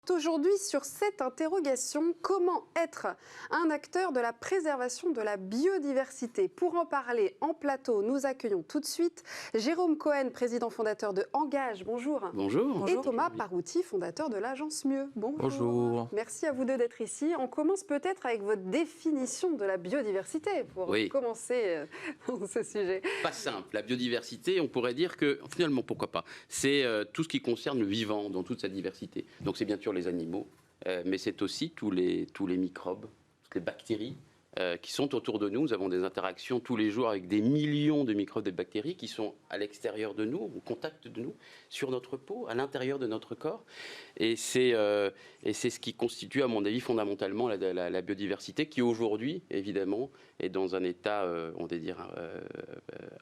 Aujourd'hui, sur cette interrogation, comment être un acteur de la préservation de la biodiversité? Pour en parler en plateau, nous accueillons tout de suite Jérôme Cohen, président fondateur de Engage. Bonjour. Bonjour. Et Thomas Parouti, fondateur de l'agence Mieux. Bonjour. Bonjour. Merci à vous deux d'être ici. On commence peut-être avec votre définition de la biodiversité pour commencer dans ce sujet. Pas simple. La biodiversité, on pourrait dire que, finalement, pourquoi pas, c'est tout ce qui concerne le vivant dans toute sa diversité. Donc c'est bien sûr les animaux, mais c'est aussi tous les microbes, toutes les bactéries qui sont autour de nous. Nous avons des interactions tous les jours avec des millions de microbes et de bactéries qui sont à l'extérieur de nous, au contact de nous, sur notre peau, à l'intérieur de notre corps. Et c'est ce qui constitue, à mon avis, fondamentalement la biodiversité qui, aujourd'hui, évidemment, est dans un état, on va dire,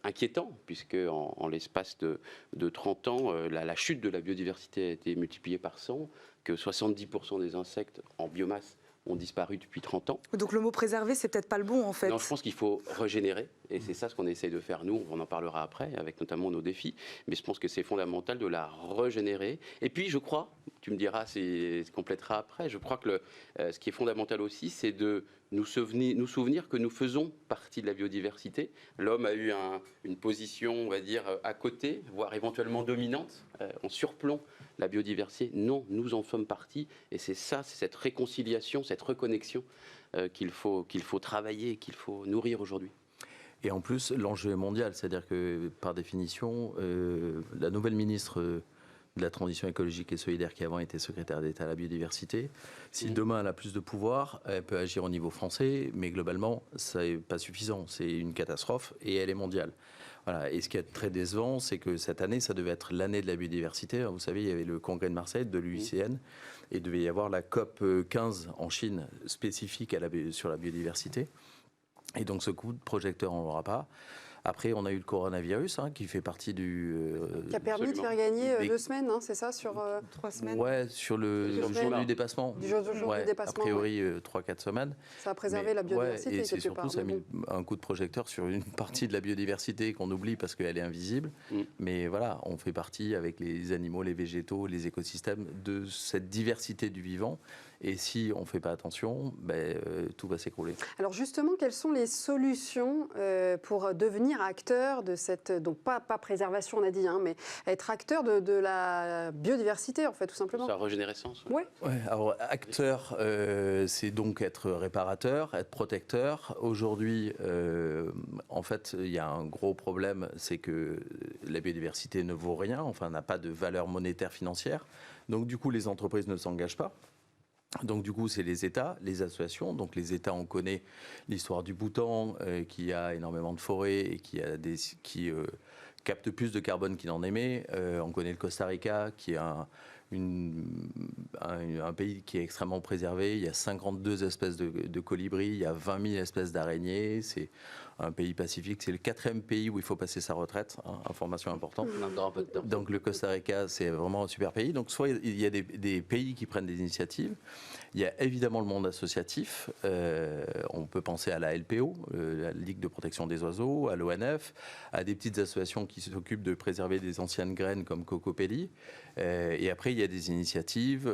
inquiétant, puisque en l'espace de 30 ans, la chute de la biodiversité a été multipliée par 100, que 70% des insectes en biomasse ont disparu depuis 30 ans. Donc le mot préserver, c'est peut-être pas le bon en fait. Non, je pense qu'il faut régénérer, et c'est ça ce qu'on essaye de faire nous, on en parlera après, avec notamment nos défis, mais je pense que c'est fondamental de la régénérer. Et puis je crois, tu me diras, c'est complétera après, je crois que ce qui est fondamental aussi, c'est de nous souvenir que nous faisons partie de la biodiversité. L'homme a eu une position, on va dire, à côté, voire éventuellement dominante, en surplomb la biodiversité. Non, nous en sommes partie, et c'est ça, c'est cette réconciliation, cette reconnexion qu'il faut travailler, qu'il faut nourrir aujourd'hui. Et en plus, l'enjeu est mondial, c'est-à-dire que par définition, la nouvelle ministre de la transition écologique et solidaire qui avant était secrétaire d'État à la biodiversité, si demain elle a plus de pouvoir, elle peut agir au niveau français, mais globalement, ça n'est pas suffisant, c'est une catastrophe et elle est mondiale. Voilà. Et ce qui est très décevant, c'est que cette année, ça devait être l'année de la biodiversité. Vous savez, il y avait le congrès de Marseille, de l'UICN, et il devait y avoir la COP 15 en Chine, spécifique sur la biodiversité. Et donc ce coup de projecteur, on ne l'aura pas. Après, on a eu le coronavirus, qui fait partie du... qui a permis de faire gagner 2 semaines, c'est ça, sur 3 semaines. Ouais, sur le jour du dépassement. Du jour du dépassement. A priori, 3-4 semaines. Ça a préservé la biodiversité, et c'est surtout, part. ça a mis un coup de projecteur sur une partie de la biodiversité qu'on oublie parce qu'elle est invisible. Mais voilà, on fait partie, avec les animaux, les végétaux, les écosystèmes, de cette diversité du vivant. Et si on ne fait pas attention, tout va s'écrouler. Alors justement, quelles sont les solutions pour devenir acteur de cette... Donc pas préservation, on a dit, mais être acteur de la biodiversité, en fait, tout simplement. Sa régénérescence. Oui. Ouais, alors acteur, c'est donc être réparateur, être protecteur. Aujourd'hui, en fait, il y a un gros problème, c'est que la biodiversité ne vaut rien, enfin n'a pas de valeur monétaire financière. Donc du coup, les entreprises ne s'engagent pas. Donc du coup, c'est les États, les associations. Donc les États, on connaît l'histoire du Bhoutan, qui a énormément de forêts et qui capte plus de carbone qu'il en émet. On connaît le Costa Rica, qui est un pays qui est extrêmement préservé. Il y a 52 espèces de colibris, il y a 20 000 espèces d'araignées. C'est un pays pacifique. C'est le 4e pays où il faut passer sa retraite. Information importante. Donc le Costa Rica, c'est vraiment un super pays. Donc soit il y a des pays qui prennent des initiatives. Il y a évidemment le monde associatif. On peut penser à la LPO, la Ligue de protection des oiseaux, à l'ONF, à des petites associations qui s'occupent de préserver des anciennes graines comme Cocopelli. Et après, il y a des initiatives,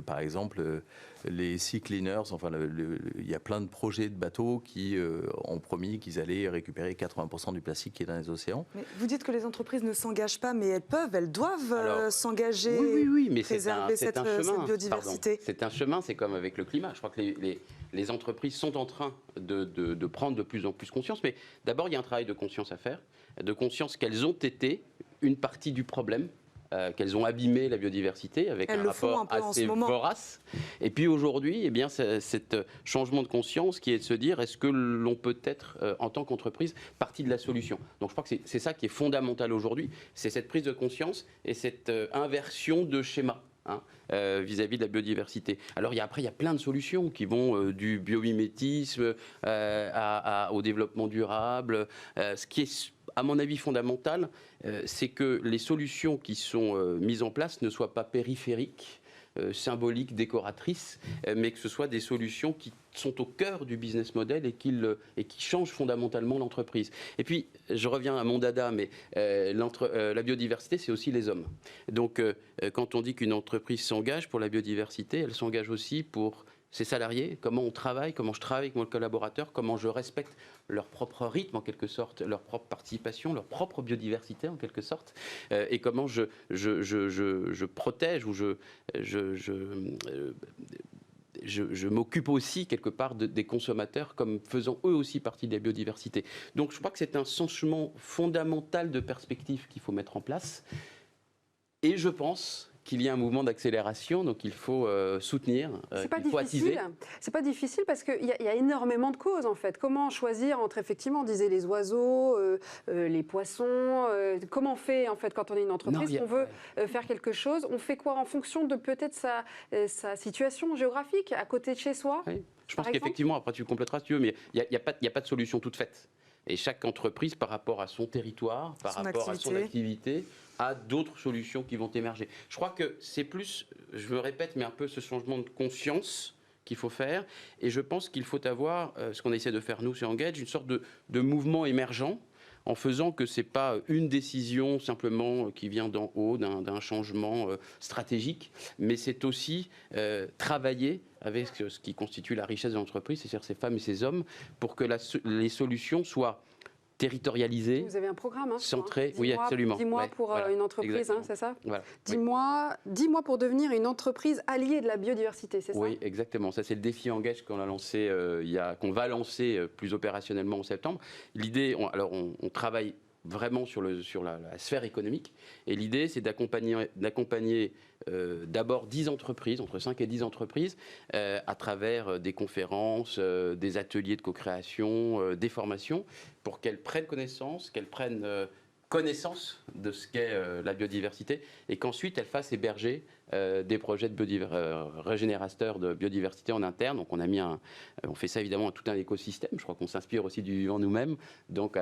par exemple les Sea Cleaners. Enfin, il y a plein de projets de bateaux qui ont promis qu'ils allaient récupérer 80% du plastique qui est dans les océans. Mais vous dites que les entreprises ne s'engagent pas, mais elles doivent s'engager, oui, mais préserver cette biodiversité. C'est un chemin, c'est comme avec le climat. Je crois que les entreprises sont en train de prendre de plus en plus conscience. Mais d'abord, il y a un travail de conscience à faire, de conscience qu'elles ont été une partie du problème. Qu'elles ont abîmé la biodiversité avec un rapport assez vorace. Et puis aujourd'hui, eh bien, cet changement de conscience qui est de se dire, est-ce que l'on peut être, en tant qu'entreprise, partie de la solution? Donc je crois que c'est ça qui est fondamental aujourd'hui, c'est cette prise de conscience et cette inversion de schéma. Vis-à-vis de la biodiversité. Alors après, il y a plein de solutions qui vont du biomimétisme au développement durable. Ce qui est, à mon avis, fondamental, c'est que les solutions qui sont mises en place ne soient pas périphériques, symboliques, décoratrices, mais que ce soit des solutions qui sont au cœur du business model et qui changent fondamentalement l'entreprise. Et puis, je reviens à mon dada, mais la biodiversité, c'est aussi les hommes. Donc, quand on dit qu'une entreprise s'engage pour la biodiversité, elle s'engage aussi pour ses salariés, comment on travaille, comment je travaille avec mon collaborateur, comment je respecte leur propre rythme en quelque sorte, leur propre participation, leur propre biodiversité en quelque sorte, et comment je protège ou je m'occupe aussi quelque part des consommateurs comme faisant eux aussi partie de la biodiversité. Donc je crois que c'est un changement fondamental de perspective qu'il faut mettre en place, et je pense qu'il y a un mouvement d'accélération, donc il faut soutenir, il faut attiser. C'est pas difficile parce qu'il y a énormément de causes en fait. Comment choisir entre, effectivement, on disait les oiseaux, les poissons, comment on fait en fait quand on est une entreprise, on veut faire quelque chose, on fait quoi en fonction de peut-être sa situation géographique à côté de chez soi? Oui. Je pense qu'effectivement, après tu compléteras si tu veux, mais il n'y a pas de solution toute faite. Et chaque entreprise, par rapport à son territoire, par rapport à son activité, a d'autres solutions qui vont émerger. Je crois que c'est plus, je me répète, mais un peu ce changement de conscience qu'il faut faire. Et je pense qu'il faut avoir, ce qu'on essaie de faire nous chez Engage, une sorte de mouvement émergent, en faisant que ce n'est pas une décision simplement qui vient d'en haut, d'un changement stratégique, mais c'est aussi travailler avec ce qui constitue la richesse de l'entreprise, c'est-à-dire ces femmes et ces hommes, pour que les solutions soient territorialisées. Vous avez un programme, centré, oui, absolument. 10 mois pour une entreprise, c'est ça? Voilà. 10 mois pour devenir une entreprise alliée de la biodiversité, c'est ça? Oui, exactement. Ça, c'est le défi Engage qu'on a lancé, qu'on va lancer plus opérationnellement en septembre. L'idée, on travaille vraiment sur la sphère économique. Et l'idée, c'est d'accompagner d'abord 10 entreprises, entre 5 et 10 entreprises, à travers des conférences, des ateliers de co-création, des formations, pour qu'elles prennent connaissance, de ce qu'est la biodiversité, et qu'ensuite elles fassent héberger des projets de régénérateurs de biodiversité en interne. Donc on fait ça évidemment à tout un écosystème. Je crois qu'on s'inspire aussi du vivant nous-mêmes. Donc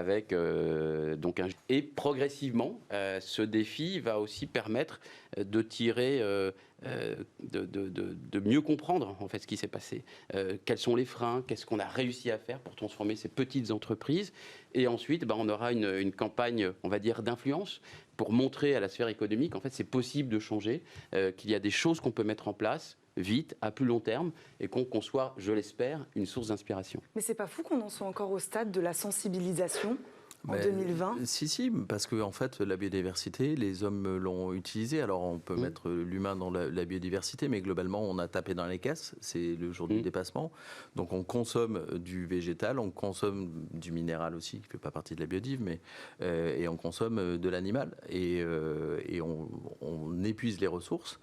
et progressivement, ce défi va aussi permettre de tirer, de mieux comprendre en fait ce qui s'est passé. Quels sont les freins? Qu'est-ce qu'on a réussi à faire pour transformer ces petites entreprises? Et ensuite, on aura une campagne, on va dire, d'influence pour montrer à la sphère économique qu'en fait c'est possible de changer, qu'il y a des choses qu'on peut mettre en place vite, à plus long terme, et qu'on soit, je l'espère, une source d'inspiration. Mais c'est pas fou qu'on en soit encore au stade de la sensibilisation en 2020? Si, parce que en fait, la biodiversité, les hommes l'ont utilisée. Alors, on peut mettre l'humain dans la biodiversité, mais globalement, on a tapé dans les caisses. C'est le jour du dépassement. Donc, on consomme du végétal, on consomme du minéral aussi, qui ne fait pas partie de la biodive, et on consomme de l'animal. Et on épuise les ressources.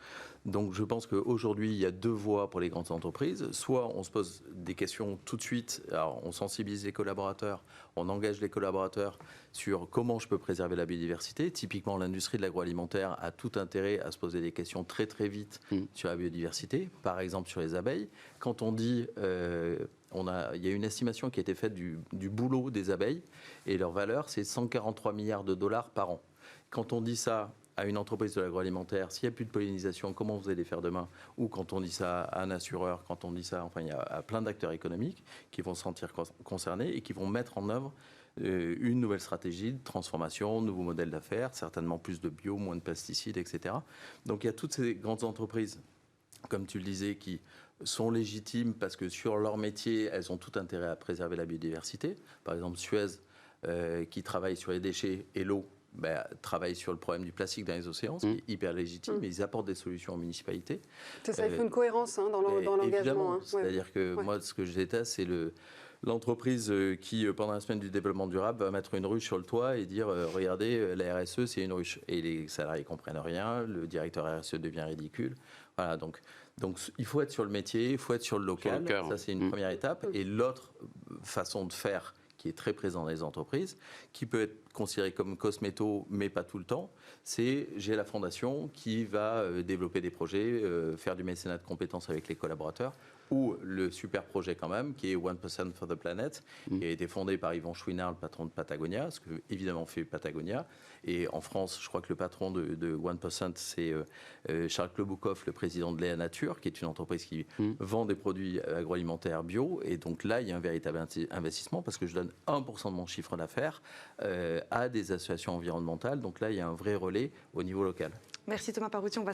Donc je pense qu'aujourd'hui, il y a deux voies pour les grandes entreprises. Soit on se pose des questions tout de suite, alors on sensibilise les collaborateurs, on engage les collaborateurs sur comment je peux préserver la biodiversité. Typiquement, l'industrie de l'agroalimentaire a tout intérêt à se poser des questions très très vite sur la biodiversité, par exemple sur les abeilles. Quand on dit... il y a une estimation qui a été faite du boulot des abeilles, et leur valeur, c'est 143 milliards de dollars par an. Quand on dit ça à une entreprise de l'agroalimentaire, s'il n'y a plus de pollinisation, comment vous allez faire demain? Ou quand on dit ça à un assureur, quand on dit ça, enfin, il y a plein d'acteurs économiques qui vont se sentir concernés et qui vont mettre en œuvre une nouvelle stratégie de transformation, nouveau modèle d'affaires, certainement plus de bio, moins de pesticides, etc. Donc il y a toutes ces grandes entreprises, comme tu le disais, qui sont légitimes parce que sur leur métier, elles ont tout intérêt à préserver la biodiversité. Par exemple, Suez, qui travaille sur les déchets et l'eau, travaillent sur le problème du plastique dans les océans, ce qui est hyper légitime, mais ils apportent des solutions aux municipalités. C'est ça, il faut une cohérence dans l'engagement. C'est-à-dire que moi, ce que je déteste, c'est l'entreprise qui, pendant la semaine du développement durable, va mettre une ruche sur le toit et dire regardez, la RSE, c'est une ruche. Et les salariés ne comprennent rien, le directeur RSE devient ridicule. Voilà, donc il faut être sur le métier, il faut être sur le local. Ça, c'est une première étape. Et l'autre façon de faire, qui est très présent dans les entreprises, qui peut être considéré comme cosméto, mais pas tout le temps. C'est j'ai la fondation qui va développer des projets, faire du mécénat de compétences avec les collaborateurs, ou le super projet quand même, qui est 1% for the Planet, qui a été fondé par Yvon Chouinard, le patron de Patagonia, ce que évidemment fait Patagonia. Et en France, je crois que le patron de 1%, c'est Charles Kloboukov, le président de Léa Nature, qui est une entreprise qui vend des produits agroalimentaires bio. Et donc là, il y a un véritable investissement parce que je donne 1% de mon chiffre d'affaires à des associations environnementales. Donc là, il y a un vrai relais au niveau local. Merci Thomas Parouti. On va